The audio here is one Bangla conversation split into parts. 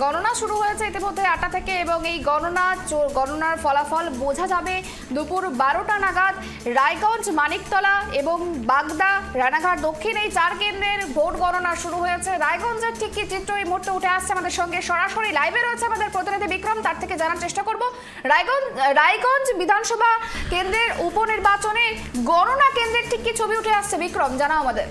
গণনা শুরু হয়েছে ইতিমধ্যে 8টা থেকে এবং এই গণনার ফলাফল বোঝা যাবে দুপুর 12টা নাগাদ। রায়গঞ্জ, মানিকতলা এবং বাগদা, রানাঘাট দক্ষিণ এই 4 কেন্দ্রের ভোট গণনা শুরু হয়েছে। রায়গঞ্জের ঠিক কি চিত্র এই মুহূর্তে উঠে আসছে আমাদের সঙ্গে সরাসরি লাইভে রয়েছে আমাদের প্রতিনিধি বিক্রম, তার থেকে জানার চেষ্টা করব রায়গঞ্জ বিধানসভা কেন্দ্রের উপনির্বাচনে গণনা কেন্দ্রের ঠিক কি ছবি উঠে আসছে। বিক্রম, জানাও আমাদের।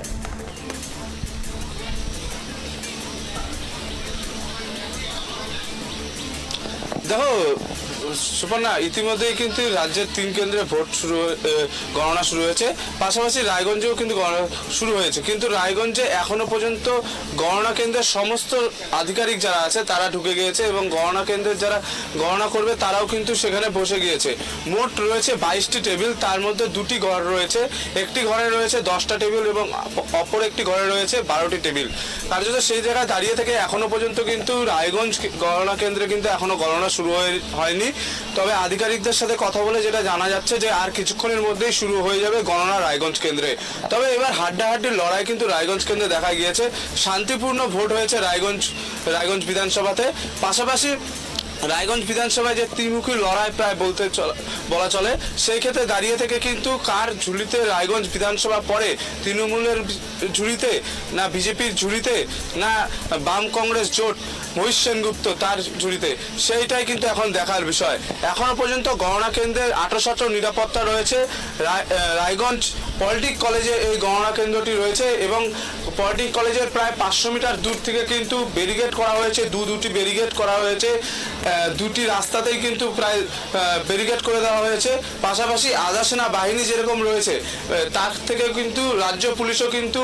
দেখো সুপর্ণা, ইতিমধ্যেই কিন্তু রাজ্যের 3 কেন্দ্রে ভোট গণনা শুরু হয়েছে, পাশাপাশি রায়গঞ্জেও কিন্তু গণনা শুরু হয়েছে। কিন্তু রায়গঞ্জে এখনো পর্যন্ত গণনা কেন্দ্রের সমস্ত আধিকারিক যারা আছে তারা ঢুকে গিয়েছে এবং গণনা কেন্দ্রের যারা গণনা করবে তারাও কিন্তু সেখানে বসে গিয়েছে। মোট রয়েছে 22টি টেবিল, তার মধ্যে 2টি ঘর রয়েছে। একটি ঘরে রয়েছে 10টা টেবিল এবং অপর একটি ঘরে রয়েছে 12টি টেবিল। কার্যত সেই জায়গায় দাঁড়িয়ে থেকে এখনো পর্যন্ত কিন্তু রায়গঞ্জ গণনা কেন্দ্রে কিন্তু এখনো গণনা শুরু হয়নি। তবে আধিকারিকদের সাথে কথা বলে যেটা জানা যাচ্ছে যে আর কিছুক্ষণের মধ্যেই শুরু হয়ে যাবে গণনা রায়গঞ্জ কেন্দ্রে। তবে এবার হাড্ডাহাড্ডি লড়াই কিন্তু রায়গঞ্জ কেন্দ্রে দেখা গিয়েছে। শান্তিপূর্ণ ভোট হয়েছে রায়গঞ্জ বিধানসভাতে। পাশাপাশি রায়গঞ্জ বিধানসভায় যে ত্রিমুখী লড়াই প্রায় বলা চলে, সেই ক্ষেত্রে দাঁড়িয়ে থেকে কিন্তু কার ঝুলিতে রায়গঞ্জ বিধানসভা পড়ে, তৃণমূলের ঝুলিতে না বিজেপির ঝুলিতে না বাম কংগ্রেস জোট মহিষ সেনগুপ্ত তার ঝুলিতে, সেইটাই কিন্তু এখন দেখার বিষয়। এখনো পর্যন্ত গণনা কেন্দ্রের 8-8 নিরাপত্তা রয়েছে। রায়গঞ্জ পলিটেকনিক কলেজে এই গণনা কেন্দ্রটি রয়েছে এবং পলিটেকনিক কলেজের প্রায় 500 মিটার দূর থেকে কিন্তু ব্যারিকেড করা হয়েছে, দুটি ব্যারিকেড করা হয়েছে। 2টি রাস্তাতেই কিন্তু প্রায় ব্যারিকেড করে দেওয়া হয়েছে। পাশাপাশি আধা সেনা বাহিনী যেরকম রয়েছে তার থেকে কিন্তু রাজ্য পুলিশও কিন্তু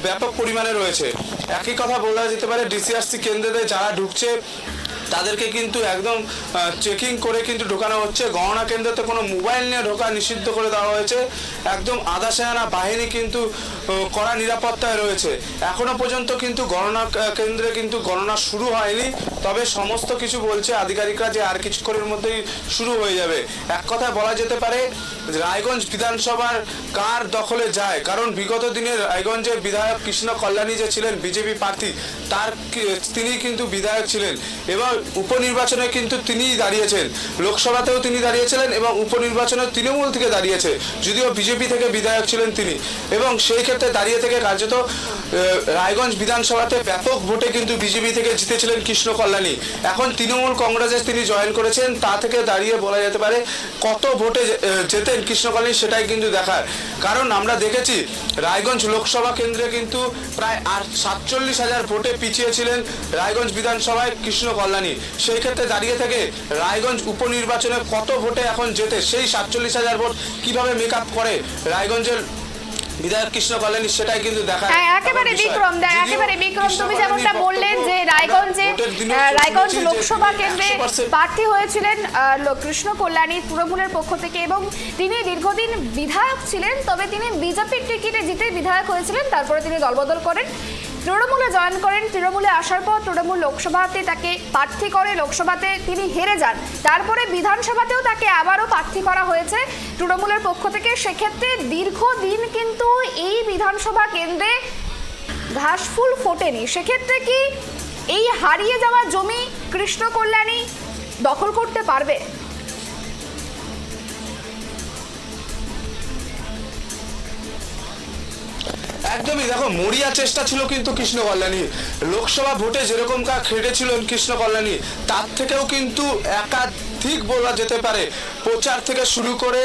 ব্যাপক পরিমাণে রয়েছে। একই কথা বলা যেতে পারে ডিসিআরসি কেন্দ্রে যারা ঢুকছে তাদেরকে কিন্তু একদম চেকিং করে কিন্তু ঢোকানো হচ্ছে। গণনা কেন্দ্রতে কোনো মোবাইল নিয়ে ঢোকা নিষিদ্ধ করে দেওয়া হয়েছে। একদম আধা সেনা বাহিনী কিন্তু কড়া নিরাপত্তায় রয়েছে। এখনো পর্যন্ত কিন্তু গণনা কেন্দ্রে কিন্তু গণনা শুরু হয়নি, তবে সমস্ত কিছু বলছে আধিকারিকরা যে আর কিছুক্ষণের মধ্যেই শুরু হয়ে যাবে। এক কথায় বলা যেতে পারে রায়গঞ্জ বিধানসভার কার দখলে যায়, কারণ বিগত দিনে রায়গঞ্জের বিধায়ক কৃষ্ণ কল্যাণী যে ছিলেন বিজেপি প্রার্থী, তিনি কিন্তু বিধায়ক ছিলেন এবং উপনির্বাচনে কিন্তু তিনিই দাঁড়িয়েছেন। লোকসভাতেও তিনি দাঁড়িয়েছিলেন এবং উপনির্বাচনে তৃণমূল থেকে দাঁড়িয়েছে, যদিও বিজেপি থেকে বিধায়ক ছিলেন তিনি। এবং সেই ক্ষেত্রে দাঁড়িয়ে থেকে কার্যত রায়গঞ্জ বিধানসভাতে ব্যাপক ভোটে কিন্তু বিজেপি থেকে জিতেছিলেন কৃষ্ণ কল্যাণী। এখন তৃণমূল কংগ্রেসে তিনি জয়েন করেছেন, তা থেকে দাঁড়িয়ে বলা যেতে পারে কত ভোটে জেতেন কৃষ্ণ কল্যাণী সেটাই কিন্তু দেখার। কারণ আমরা দেখেছি রায়গঞ্জ লোকসভা কেন্দ্রে কিন্তু প্রায় 47,000 ভোটে পিছিয়ে ছিলেন রায়গঞ্জ বিধানসভায় কৃষ্ণ কল্যাণী। সেই ক্ষেত্রে দাঁড়িয়ে থেকে রায়গঞ্জ উপনির্বাচনে কত ভোটে এখন জেতে, সেই 47,000 ভোট কিভাবে মেক আপ করে রায়গঞ্জের বিধায়ক কৃষ্ণ কল্যাণী সেটাই কিন্তু দেখা। একেবারে বিক্রম তুমি যেমনটা বললেন যে রায়গঞ্জ লোকসভা কেন্দ্রে প্রার্থী হয়েছিলেন কৃষ্ণ কল্যাণী তৃণমূলের পক্ষ থেকে এবং তিনি দীর্ঘদিন বিধায়ক ছিলেন। তবে তিনি বিজেপির টিকিটে জিতে বিধায়ক হয়েছিলেন, তারপরে তিনি দলবদল করেন, তৃণমূলে জয়েন করেন। তৃণমূলে আসার পর তৃণমূল লোকসভাতে তাকে প্রার্থী করে, লোকসভাতে তিনি হেরে যান। তারপরে বিধানসভাতেও তাকে আবারও প্রার্থী করা হয়েছে তৃণমূলের পক্ষ থেকে। সেক্ষেত্রে দীর্ঘদিন কিন্তু এই বিধানসভা কেন্দ্রে ঘাসফুল ফোটেনি। সেক্ষেত্রে কি এই হারিয়ে যাওয়া জমি কৃষ্ণ কল্যাণী দখল করতে পারবে? একদমই, দেখো মরিয়া চেষ্টা ছিল কিন্তু কৃষ্ণ কল্যাণী। লোকসভা ভোটে যেরকম খেটেছিলেন কৃষ্ণ কল্যাণী, তার থেকেও কিন্তু একাধিক বলা যেতে পারে প্রচার থেকে শুরু করে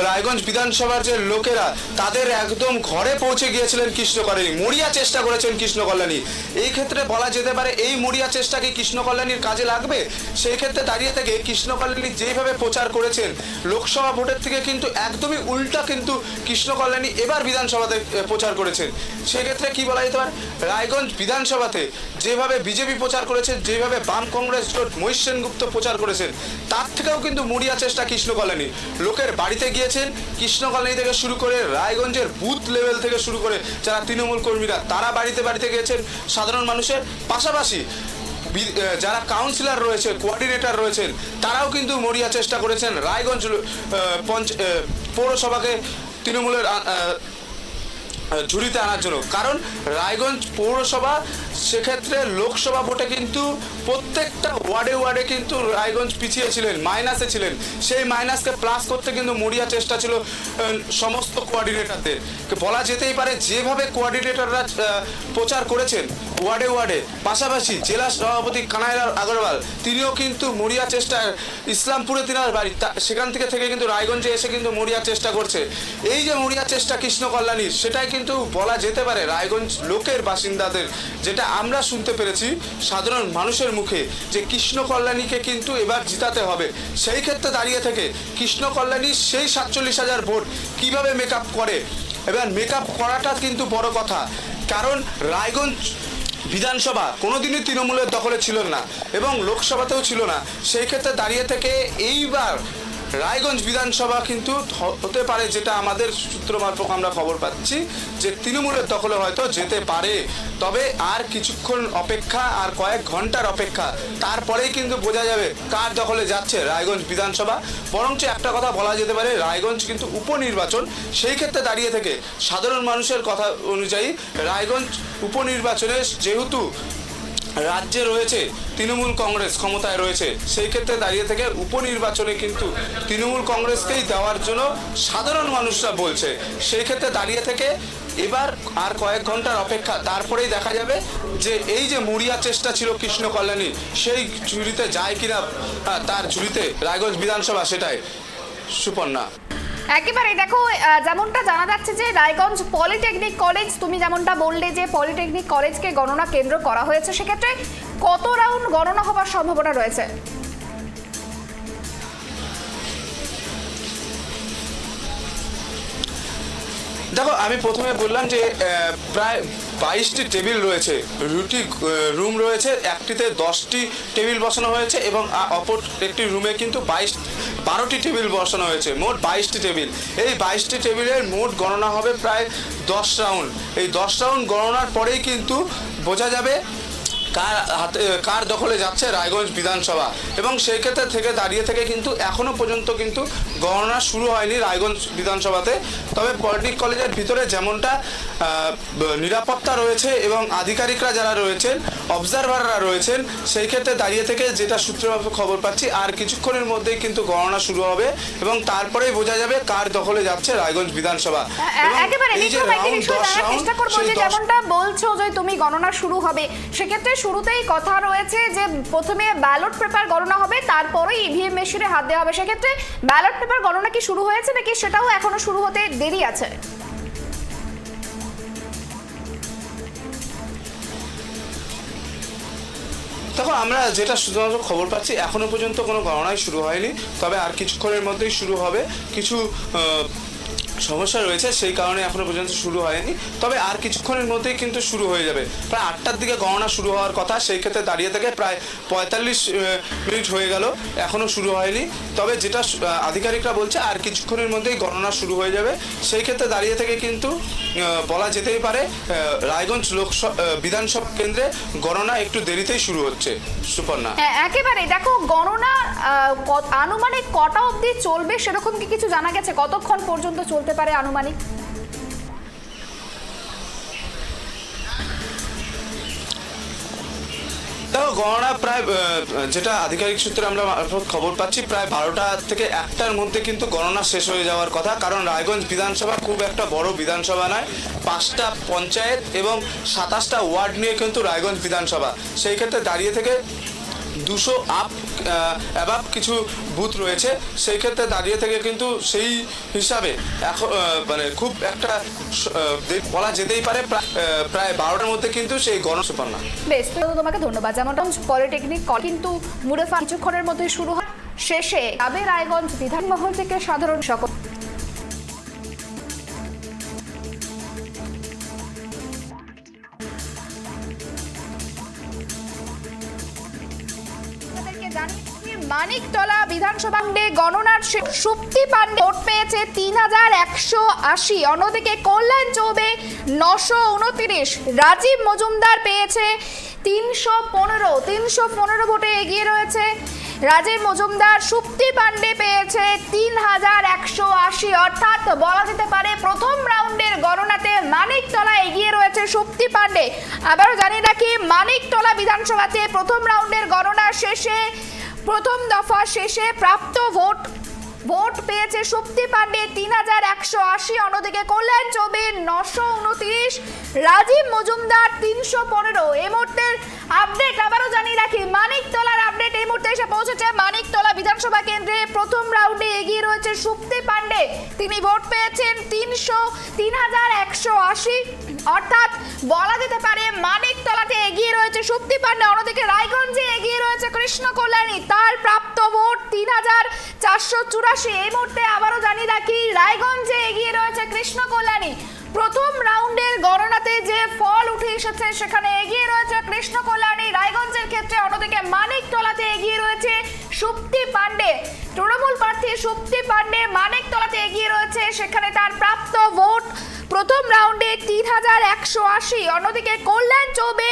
রায়গঞ্জ বিধানসভার যে লোকেরা তাদের একদম ঘরে পৌঁছে গিয়েছিলেন কৃষ্ণ কল্যাণী। মরিয়া চেষ্টা করেছেন কৃষ্ণ কল্যাণী। এই ক্ষেত্রে বলা যেতে পারে এই মরিয়া চেষ্টা কি কৃষ্ণ কল্যাণীর কাজে লাগবে? সেই ক্ষেত্রে দাঁড়িয়ে থেকে কৃষ্ণ কল্যাণী যেভাবে প্রচার করেছেন লোকসভা ভোটের থেকে কিন্তু একদমই উল্টা কিন্তু কৃষ্ণ কল্যাণী এবার বিধানসভাতে প্রচার করেছেন। সেক্ষেত্রে কি বলা যেতে পারে, রায়গঞ্জ বিধানসভাতে যেভাবে বিজেপি প্রচার করেছে, যেভাবে বাম কংগ্রেস জোট মহিষ সেনগুপ্ত প্রচার করেছেন, তার থেকেও কিন্তু মরিয়া চেষ্টা কৃষ্ণ কল্যাণী। লোকের বাড়িতে গিয়েছেন কৃষ্ণ কল্যাণী থেকে শুরু করে রায়গঞ্জের বুথ লেভেল থেকে শুরু করে যারা তৃণমূল কর্মীরা তারা বাড়িতে বাড়িতে গিয়েছেন সাধারণ মানুষের। পাশাপাশি যারা কাউন্সিলর রয়েছে, কোঅর্ডিনেটর রয়েছেন, তারাও কিন্তু মরিয়া চেষ্টা করেছেন রায়গঞ্জ পৌরসভাকে তৃণমূলের ঝুড়িতে আনার জন্য। কারণ রায়গঞ্জ পৌরসভা সেক্ষেত্রে লোকসভা ভোটে কিন্তু প্রত্যেকটা ওয়ার্ডে কিন্তু রায়গঞ্জ পিছিয়ে ছিলেন, মাইনাসে ছিলেন। সেই মাইনাসকে প্লাস করতে কিন্তু মরিয়া চেষ্টা ছিল সমস্ত কোঅর্ডিনেটরদের। বলা যেতেই পারে যেভাবে কোঅর্ডিনেটররা প্রচার করেছেন ওয়ার্ডে, পাশাপাশি জেলা সভাপতি কানাইলাল আগরওয়াল তিনিও কিন্তু মরিয়া চেষ্টা, ইসলামপুরে তিনার বাড়ি, সেখান থেকে কিন্তু রায়গঞ্জে এসে কিন্তু মরিয়া চেষ্টা করছে। এই যে মরিয়া চেষ্টা কৃষ্ণ কল্যাণীর, সেটাই কিন্তু বলা যেতে পারে রায়গঞ্জ লোকের বাসিন্দাদের, যেটা আমরা শুনতে পেরেছি সাধারণ মানুষের মুখে, যে কৃষ্ণ কল্যাণীকে কিন্তু এবার জিতাতে হবে। সেই ক্ষেত্রে দাঁড়িয়ে থেকে কৃষ্ণ কল্যাণী সেই 47,000 ভোট কিভাবে মেকআপ করে, এবার মেকআপ করাটা কিন্তু বড় কথা। কারণ রায়গঞ্জ বিধানসভা কোনোদিনই তৃণমূলের দখলে ছিল না এবং লোকসভাতেও ছিল না। সেই ক্ষেত্রে দাঁড়িয়ে থেকে এইবার রায়গঞ্জ বিধানসভা কিন্তু হতে পারে, যেটা আমাদের সূত্র মারফত আমরা খবর পাচ্ছি, যে তৃণমূলের দখলে হয়তো যেতে পারে। তবে আর কিছুক্ষণ অপেক্ষা, আর কয়েক ঘন্টার অপেক্ষা, তারপরেই কিন্তু বোঝা যাবে কার দখলে যাচ্ছে রায়গঞ্জ বিধানসভা। বরঞ্চ একটা কথা বলা যেতে পারে, রায়গঞ্জ কিন্তু উপনির্বাচন, সেই ক্ষেত্রে দাঁড়িয়ে থেকে সাধারণ মানুষের কথা অনুযায়ী রায়গঞ্জ উপনির্বাচনে যেহেতু রাজ্যে রয়েছে তৃণমূল কংগ্রেস ক্ষমতায় রয়েছে, সেই ক্ষেত্রে দাঁড়িয়ে থেকে উপনির্বাচনে কিন্তু তৃণমূল কংগ্রেসকেই দেওয়ার জন্য সাধারণ মানুষরা বলছে। সেই ক্ষেত্রে দাঁড়িয়ে থেকে এবার আর কয়েক ঘন্টার অপেক্ষা, তারপরেই দেখা যাবে যে এই যে মরিয়া চেষ্টা ছিল কৃষ্ণ কল্যাণী, সেই ঝুড়িতে যায় কিনা, তার ঝুড়িতে রায়গঞ্জ বিধানসভা, সেটাই। সুপর্ণা, একেবারে দেখো, যেমনটা জানা যাচ্ছে যে রায়গঞ্জ পলিটেকনিক কলেজ, তুমি যেমনটা বললে যে পলিটেকনিক কলেজকে গণনা কেন্দ্র করা হয়েছে, সেক্ষেত্রে কত রাউন্ড গণনা হবার সম্ভাবনা রয়েছে? দেখো, আমি প্রথমে বললাম যে প্রায় 22টি টেবিল রয়েছে, রুম রয়েছে, একটিতে 10টি টেবিল বসানো হয়েছে এবং অপর একটি রুমে কিন্তু 12টি টেবিল বসানো হয়েছে, মোট 22টি টেবিল। এই 22টি টেবিলের মোট গণনা হবে প্রায় 10 রাউন্ড। এই 10 রাউন্ড গণনার পরেই কিন্তু বোঝা যাবে কার দখলে যাচ্ছে রায়গঞ্জ বিধানসভা। এবং সেই ক্ষেত্রে থেকে দাঁড়িয়ে থেকে কিন্তু এখনো পর্যন্ত কিন্তু গণনা শুরু হয়নি রায়গঞ্জ বিধানসভাতে। তবে পলিটেকনিক কলেজের ভিতরে যেমনটা নিরাপত্তা রয়েছে এবং আধিকারিকরা যারা রয়েছেন, অবজারভাররা রয়েছেন, সেই ক্ষেত্রে দাঁড়িয়ে থেকে যেটা সূত্রের খবর পাচ্ছি, আর কিছুক্ষণের মধ্যেই কিন্তু গণনা শুরু হবে এবং তারপরেই বোঝা যাবে কার দখলে যাচ্ছে রায়গঞ্জ বিধানসভা। যেমনটা বলছো যে তুমি গণনা শুরু হবে, সেক্ষেত্রে শুরুতেই কথা রয়েছে যে প্রথমে ব্যালট পেপার গণনা হবে, তারপরে ইভিএম মেশিনে হাত দেওয়া হবে। সেক্ষেত্রে ব্যালট পেপার গণনা কি শুরু হয়েছে নাকি সেটাও এখনো শুরু হতে দেরি আছে? দেখো, আমরা যেটা শুধুমাত্র খবর পাচ্ছি, এখনো পর্যন্ত কোনো গণনাই শুরু হয়নি। তবে আর কিছুক্ষণের মধ্যেই শুরু হবে। কিছু সমস্যা রয়েছে, সেই কারণে এখনো পর্যন্ত শুরু হয়নি। তবে আর কিছুক্ষণের মধ্যেই কিন্তু শুরু হয়ে যাবে। প্রায় 8টার দিকে গণনা শুরু হওয়ার কথা, সেই ক্ষেত্রে দাঁড়িয়ে থেকে প্রায় 45 মিনিট হয়ে গেল, এখনো শুরু হয়নি। তবে যেটা আধিকারিকরা বলছে, আর কিছুক্ষণের মধ্যেই গণনা শুরু হয়ে যাবে। সেই ক্ষেত্রে দাঁড়িয়ে থেকে কিন্তু বলা যেতেই পারে রায়গঞ্জ বিধানসভা কেন্দ্রে গণনা একটু দেরিতেই শুরু হচ্ছে। সুপর্ণা, একেবারে দেখো, গণনা আনুমানিক কটা অবধি চলবে সেরকম কি কিছু জানা গেছে? কতক্ষণ পর্যন্ত চলতে পারে আনুমানিক? দেখো, গণনা প্রায়, যেটা আধিকারিক সূত্রে আমরা খবর পাচ্ছি, প্রায় 12টা থেকে 1টার মধ্যে কিন্তু গণনা শেষ হয়ে যাওয়ার কথা। কারণ রায়গঞ্জ বিধানসভা খুব একটা বড় বিধানসভা নয়, 5টা পঞ্চায়েত এবং 27টা ওয়ার্ড নিয়ে কিন্তু রায়গঞ্জ বিধানসভা। সেই ক্ষেত্রে দাঁড়িয়ে থেকে 200 অ্যাবাভ কিছু বুথ রয়েছে। সেই ক্ষেত্রে দাঁড়িয়ে থেকে কিন্তু সেই হিসাবে এখন মানে খুব একটা বলা যেতেই পারে প্রায় 12টার মধ্যে কিন্তু সেই গণসুপর্ণা। বেশ, তোমাকে ধন্যবাদ। যেমনটা পলিটেকনিক কিন্তু মুরেফা কিছুক্ষণের মধ্যে শুরু হয়, শেষে আবে রায়গঞ্জ বিধানমহল থেকে সাধারণ সকল মানিকতলা বিধানসভা গণনার সুপ্তি পান্ডে ভোট পেয়েছে 3180। অন্যদিকে কল্যাণ চৌবে 929, রাজীব মজুমদার পেয়েছে 315 ভোটে এগিয়ে রয়েছে। রাজীব মজুমদার, সুপ্তি পান্ডে পেয়েছে 3180, অর্থাৎ বলা যেতে পারে প্রথম রাউন্ডের গণনাতে মানিকতলা এগিয়ে রয়েছে সুপ্তি পান্ডে। আবারও জানিয়ে রাখি, মানিকতলা বিধানসভাতে প্রথম রাউন্ডের গণনা শেষে, প্রথম দফা শেষে প্রাপ্ত ভোট পেয়েছে সুপ্তি পান্ডে 3180, অন্যদিকে কল্যাণ চৌবে 929, রাজীব মজুমদার 315। এই মুহূর্তের আপডেট আবারও জানিয়ে রাখি, মানিকতলার আপডেট এই মুহূর্তে এসে পৌঁছেছে। মানিকতলা বিধানসভা কেন্দ্রে প্রথম রাউন্ডে এগিয়ে রয়েছে সুপ্তি পান্ডে, তিনি ভোট পেয়েছেন 3180, অর্থাৎ বলা যেতে পারে মানিকতলাতে এগিয়ে রয়েছে সুপ্তি পান্ডে। অন্যদিকে রায়গঞ্জে এগিয়ে রয়েছে কৃষ্ণ কল্যাণী, তার প্রাপ্ত ভোট 3484। এই মুহূর্তে আবারও জানিয়ে রাখি, রায়গঞ্জে এগিয়ে রয়েছে কৃষ্ণ কল্যাণী। প্রথম রাউন্ডের গণনাতে যে ফল উঠে এসেছে সেখানে এগিয়ে রয়েছে কৃষ্ণ কল্যাণী রায়গঞ্জের ক্ষেত্রে। অন্যদিকে মানিকতলাতে এগিয়ে রয়েছে সুপ্তি পান্ডে, তৃণমূল প্রার্থী সুপ্তি পান্ডে মানিকতলাতে এগিয়ে রয়েছে, সেখানে তার প্রাপ্ত ভোট প্রথম রাউন্ডে 3180। অন্যদিকে কল্যাণ চৌবে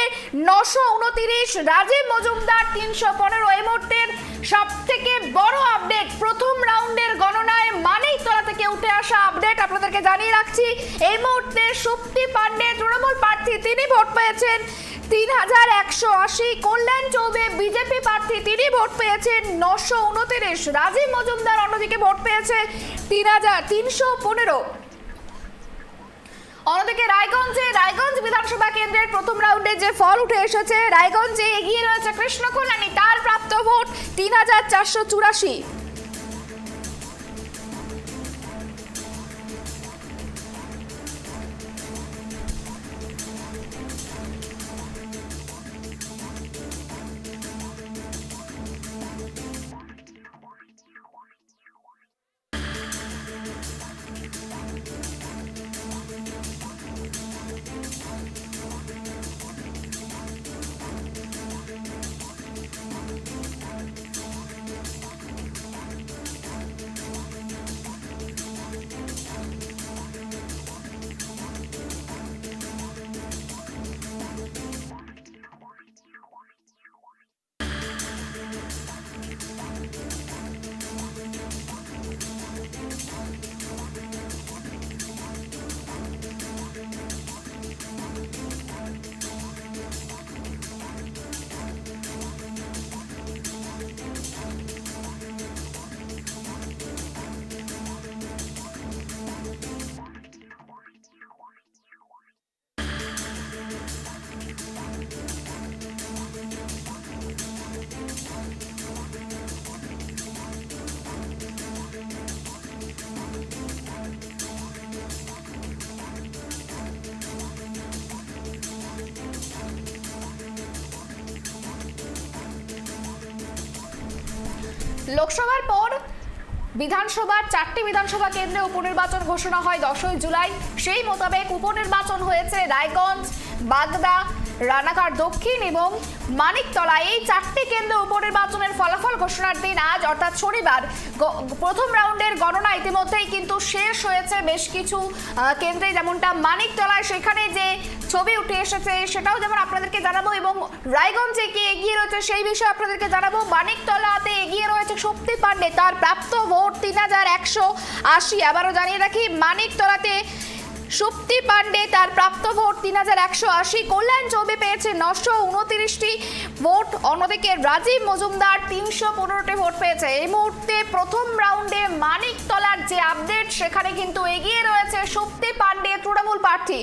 929, রাজীব মজুমদার 315। এই মুহূর্তের সব থেকে বড় আপডেট, প্রথম রাউন্ডের গণনায় মানিকতলা থেকে উঠে আসা আপডেট আপনাদেরকে জানিয়ে রাখছি। এই মুহূর্তে সুপ্তি পান্ডে তৃণমূল প্রার্থী, তিনি ভোট পেয়েছেন 3180। কল্যাণ চৌবে বিজেপি প্রার্থী, তিনি ভোট পেয়েছেন 929। রাজীব মজুমদার অন্যদিকে ভোট পেয়েছে 3315। অন্যদিকে রায়গঞ্জ বিধানসভা কেন্দ্রের প্রথম রাউন্ডে যে ফল উঠে এসেছে, রায়গঞ্জে এগিয়ে রয়েছে কৃষ্ণ কল্যাণী, তার প্রাপ্ত ভোট 3484। লোকসভার পর বিধানসভার 4টি বিধানসভা কেন্দ্রে উপনির্বাচন ঘোষণা হয় 10ই জুলাই। সেই মোতাবেক উপনির্বাচন হয়েছে রায়গঞ্জ, বাগদা, রানাঘাট দক্ষিণ এবং মানিকতলা। এই 4টি কেন্দ্রে উপনির্বাচনের ফলাফল ঘোষণার দিন আজ, অর্থাৎ শনিবার। প্রথম রাউন্ডের গণনা ইতিমধ্যেই কিন্তু শেষ হয়েছে বেশ কিছু কেন্দ্রে, যেমনটা মানিকতলায় সেখানে যে ছবি উঠে এসেছে সেটাও যেমন আপনাদেরকে জানাবো, এবং রায়গঞ্জে কি এগিয়ে রয়েছে সেই বিষয়ে আপনাদেরকে জানাবো। মানিকতলাতে এগিয়ে রয়েছে সুপ্তি পান্ডে, তার প্রাপ্ত ভোট 3180। আবারও জানিয়ে রাখি, মানিকতলাতে সুপ্তি পান্ডে, তার প্রাপ্ত ভোট 3180। কল্যাণ চৌবে পেয়েছে 929টি ভোট। অন্যদিকে রাজীব মজুমদার 315টি ভোট পেয়েছে। এই মুহূর্তে প্রথম রাউন্ডে মানিকতলার যে আপডেট, সেখানে কিন্তু এগিয়ে রয়েছে সুপ্তি পান্ডে তৃণমূল প্রার্থী।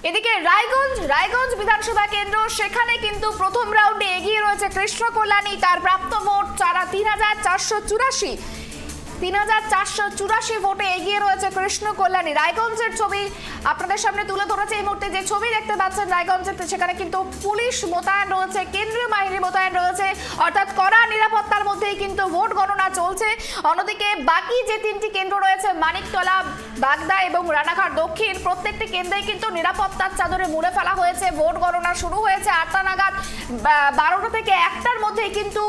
এদিকে রায়গঞ্জ বিধানসভা কেন্দ্র, সেখানে কিন্তু প্রথম রাউন্ডে এগিয়ে রয়েছে কৃষ্ণ কল্যাণী, তার প্রাপ্ত ভোট 3484। 3484 ভোটে এগিয়ে রয়েছে কৃষ্ণ কল্যাণী। রায়গঞ্জের ছবি আপনাদের সামনে তুলে ধরেছে। এই মুহূর্তে যে ছবি দেখতে পাচ্ছেন রায়গঞ্জের, সেখানে কিন্তু পুলিশ মোতায়েন রয়েছে, কেন্দ্রীয় বাহিনী মোতায়েন রয়েছে, অর্থাৎ কড়া নিরাপত্তার মধ্যেই কিন্তু ভোট গণনা চলছে। অন্যদিকে বাকি যে 3টি কেন্দ্র রয়েছে, মানিকতলা, বাগদা এবং রানাঘাট দক্ষিণ, প্রত্যেকটি কেন্দ্রেই কিন্তু নিরাপত্তার চাদরে মুড়ে ফেলা হয়েছে। ভোট গণনা শুরু হয়েছে 8টা নাগাদ, 12টা থেকে 1টার মধ্যেই কিন্তু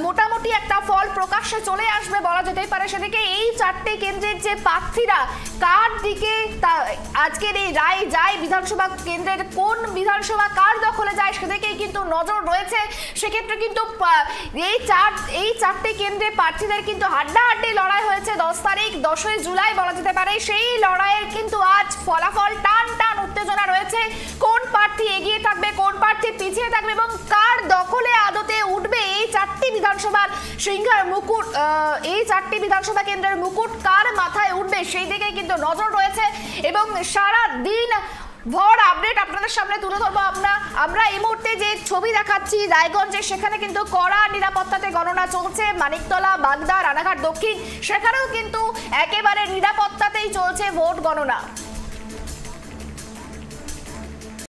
মোটামুটি একটা ফল প্রকাশ্যে চলে আসবে বলা যেতেই পারে। সেদিকে এই 4টে কেন্দ্রের যে প্রার্থীরা কার দিকে আজকের এই রায় যায়, বিধানসভা কেন্দ্রের কোন বিধানসভা কার দখলে যায়, সেদিকেই কিন্তু কিন্তু নজর রয়েছে। সেক্ষেত্রে কিন্তু এই চারটে কেন্দ্রে প্রার্থীদের কিন্তু হাড্ডাহাড্ডি লড়াই হয়েছে 10 তারিখ 10ই জুলাই বলা যেতে পারে। সেই লড়াইয়ের কিন্তু আজ ফলাফল টান টান উত্তেজনা রয়েছে। কোন প্রার্থী এগিয়ে থাকবে, কোন প্রার্থী পিছিয়ে থাকবে এবং কার দখলে আদতে উঠবে এই চারটি বিধানসভার সিংহার মুকুট, এই চারটি বিধানসভা কেন্দ্রের মুকুট কার মাথায় উঠবে সেই দিকে কিন্তু নজর রয়েছে। এবং সারা দিন ভর আপডেট আপনাদের সামনে তুলে ধরবো। আমরা এই মুহূর্তে যে ছবি দেখাচ্ছি রায়গঞ্জে, সেখানে কিন্তু কড়া নিরাপত্তাতে গণনা চলছে। মানিকতলা, বাগদা, রানাঘাট দক্ষিণ, সেখানেও কিন্তু একেবারে নিরাপত্তাতেই চলছে ভোট গণনা।